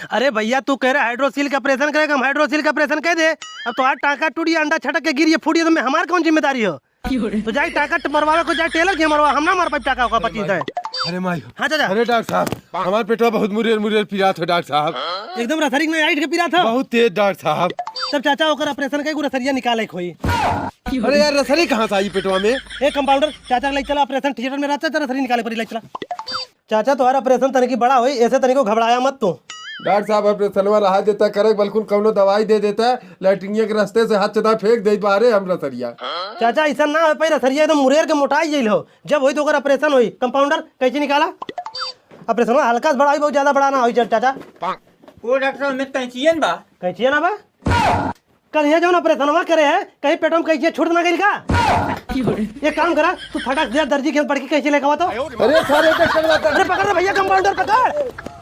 अरे भैया तू कह रहा हाइड्रोसील का ऑपरेशन करेगा, हम हाइड्रोसील का ऑपरेशन कह दे। अब तो टाँका टूटी, अंडा छटक के गिरी फूटी तो मैं हमार कौन जिम्मेदारी हो? तो जाए टाँका मरवावे को, जाए टेलर के मरवा, हम ना मार पाए टाँका होगा 25 है। अरे माई, हाँ चाचा। अरे डॉक्टर साहब हमारे पेटवा बहुत मुरियर मुरियर पीड़ा था डॉक्टर साहब, एकदम रसरिक में आइट के पीरा था बहुत तेज डॉक्टर साहब। तब चाचा होकर ऑपरेशन के रसरिया निकाले खोई। अरे यार रसरी कहाँ से आई पेटवा में? एक कंपाउंडर चाचा ले चला ऑपरेशन थिएटर में, रहता चाचा रसरी निकाले पर ले चला। चाचा तुम्हारा ऑपरेशन तनिक बड़ा हुई, ऐसे तनिक को घबराया मत तू। डॉक्टर साहब ऑपरेशनवा रहा देता करे, बल्कि कौनो दवाई दे देता है, लैट्रिनिया के रास्ते से हाथ चदा फेंक दे बाहरे हम रसरिया। चाचा ऐसा ना हो पाई, रसरिया एकदम मुरेर के मोटाई जेल हो। जब हुई तो ओकर ऑपरेशन हुई। कंपाउंडर कैसे निकाला ऑपरेशन? हल्का से बड़ा हुई, बहुत ज्यादा बड़ा ना हुई चाचा। वो डॉक्टर साहब में कैंचियन बा। कैचिए ना बा? कल यहाँ जो ऑपरेशन करे है, कहीं पेटों में कैचिए छूट ना गई का? ये काम करा तू, फटाक से दर्जी के पढ़ के कैसे लेकर आता। अरे सारे डॉक्टर अरे पकड़ भैया, कंपाउंडर पकड़।